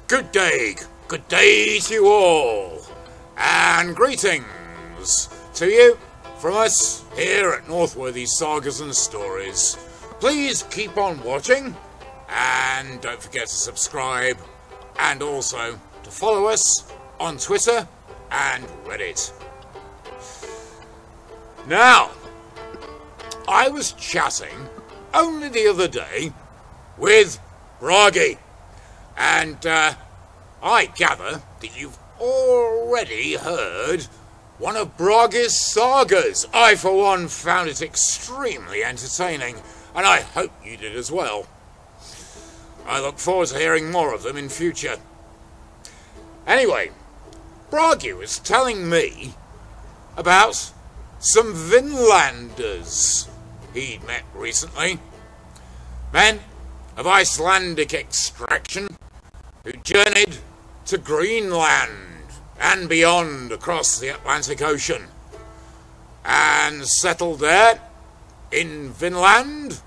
Good day to you all, and greetings to you from us here at Northworthy Sagas and Stories. Please keep on watching, and don't forget to subscribe, and also to follow us on Twitter and Reddit. Now, I was chatting only the other day with Bragi, and I gather that you've already heard one of Bragi's sagas. I, for one, found it extremely entertaining, and I hope you did as well. I look forward to hearing more of them in future. Anyway, Bragi was telling me about some Vinlanders he'd met recently. Men of Icelandic extraction who journeyed to Greenland and beyond across the Atlantic Ocean and settled there in Vinland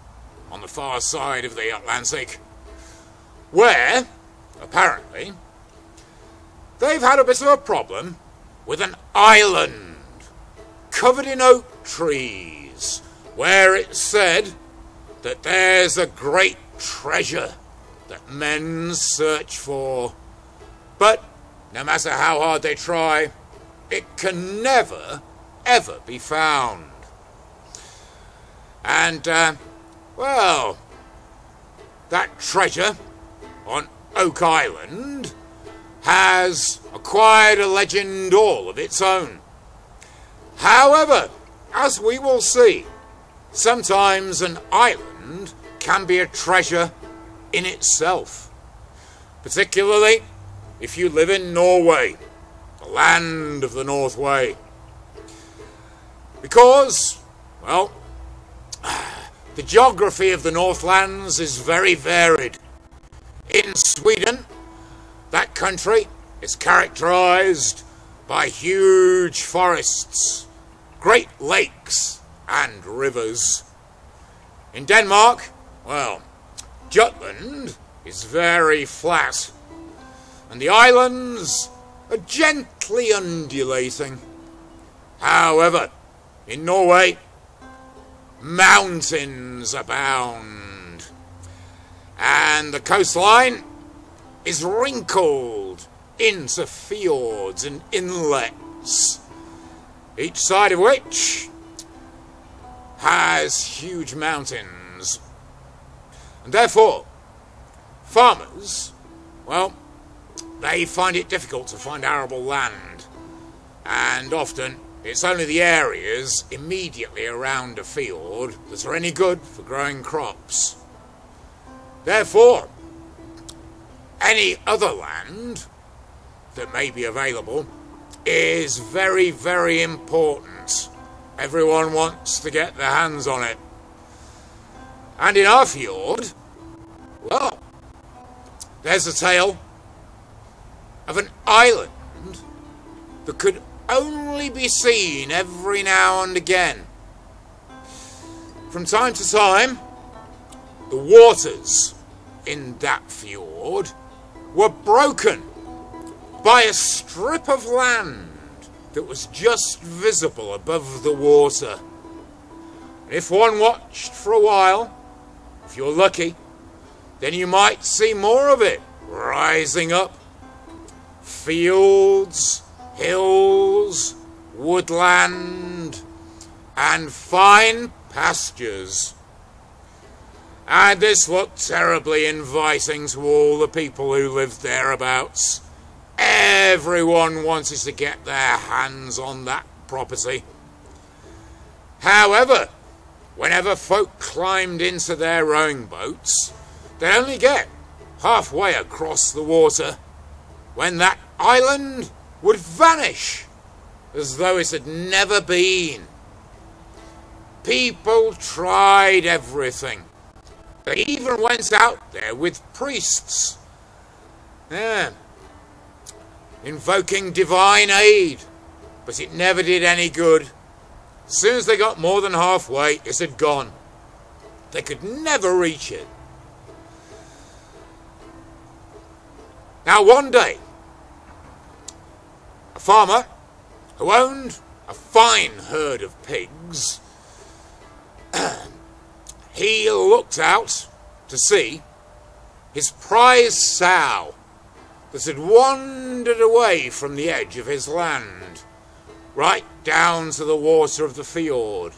on the far side of the Atlantic, where, apparently, they've had a bit of a problem with an island covered in oak trees, where it's said that there's a great treasure that men search for, but no matter how hard they try, it can never, ever be found. And, well, that treasure on Oak Island has acquired a legend all of its own. However, as we will see, sometimes an island can be a treasure in itself, particularly if you live in Norway, the land of the North Way, because, well, the geography of the Northlands is very varied. In Sweden, that country is characterized by huge forests, great lakes and rivers. In Denmark, well, Jutland is very flat, and the islands are gently undulating. However, in Norway, mountains abound, and the coastline is wrinkled into fjords and inlets, each side of which has huge mountains. And therefore, farmers, well, they find it difficult to find arable land, and often it's only the areas immediately around a field that are any good for growing crops. Therefore, any other land that may be available is very, very important. Everyone wants to get their hands on it. And in our fjord, well, there's a tale of an island that could only be seen every now and again. From time to time, the waters in that fjord were broken by a strip of land that was just visible above the water. And if one watched for a while, if you're lucky, then you might see more of it rising up. Fields, hills, woodland, and fine pastures. And this looked terribly inviting to all the people who lived thereabouts. Everyone wanted to get their hands on that property. However, whenever folk climbed into their rowing boats, they'd only get halfway across the water when that island would vanish as though it had never been. People tried everything. They even went out there with priests, invoking divine aid, but it never did any good. As soon as they got more than halfway, it had gone. They could never reach it. Now one day, a farmer who owned a fine herd of pigs, he looked out to see his prize sow that had wandered away from the edge of his land, right down to the water of the fjord.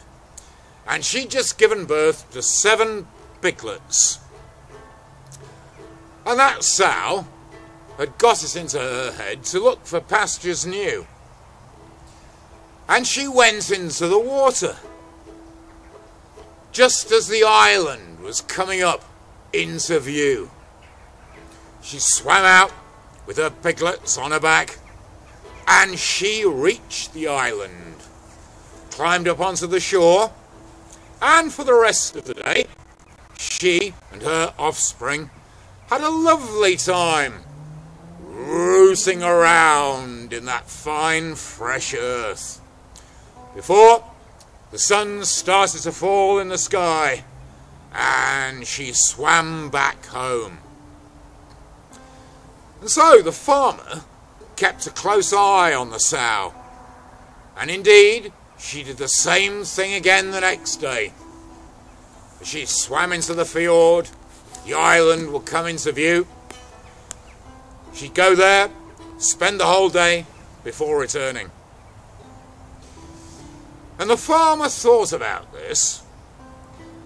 And she'd just given birth to 7 piglets. And that sow had got it into her head to look for pastures new. And she went into the water, just as the island was coming up into view. She swam out with her piglets on her back, and she reached the island, climbed up onto the shore, and for the rest of the day, she and her offspring had a lovely time rooting around in that fine fresh earth, before the sun started to fall in the sky and she swam back home. And so the farmer kept a close eye on the sow, and indeed she did the same thing again the next day. As she swam into the fjord, the island would come into view. She'd go there, spend the whole day before returning. And the farmer thought about this,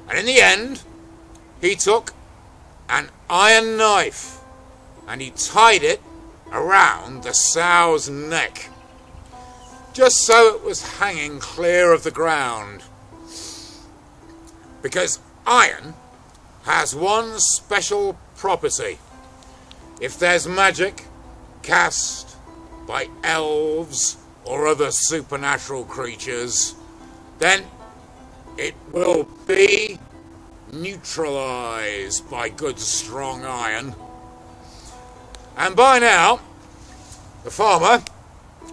and in the end he took an iron knife and he tied it around the sow's neck, just so it was hanging clear of the ground. Because iron has one special property. If there's magic cast by elves or other supernatural creatures, then it will be neutralized by good strong iron. And by now, the farmer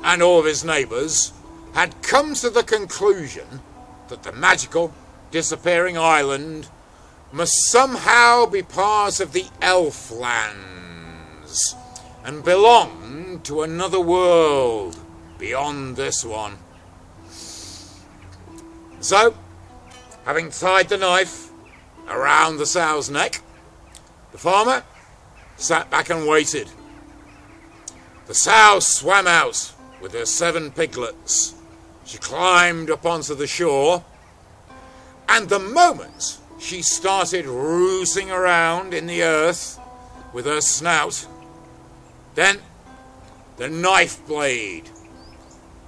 and all of his neighbours had come to the conclusion that the magical disappearing island must somehow be part of the elf lands and belong to another world beyond this one. So, having tied the knife around the sow's neck, the farmer sat back and waited. The sow swam out with her 7 piglets. She climbed up onto the shore, and the moment she started rooting around in the earth with her snout, then the knife blade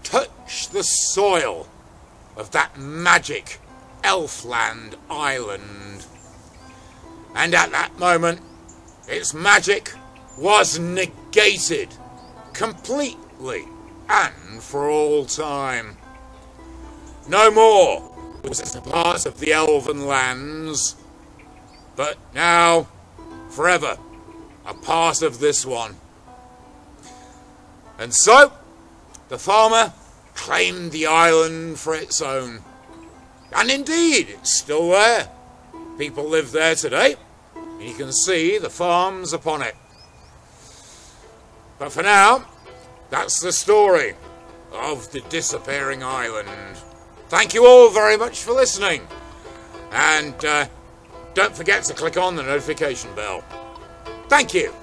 touched the soil of that magic Elfland island. And at that moment, its magic was negated completely and for all time. No more was it a part of the elven lands, but now, forever, a part of this one. And so, the farmer claimed the island for its own. And indeed, it's still there. People live there today, and you can see the farms upon it. But for now, that's the story of the disappearing island. Thank you all very much for listening. And don't forget to click on the notification bell. Thank you.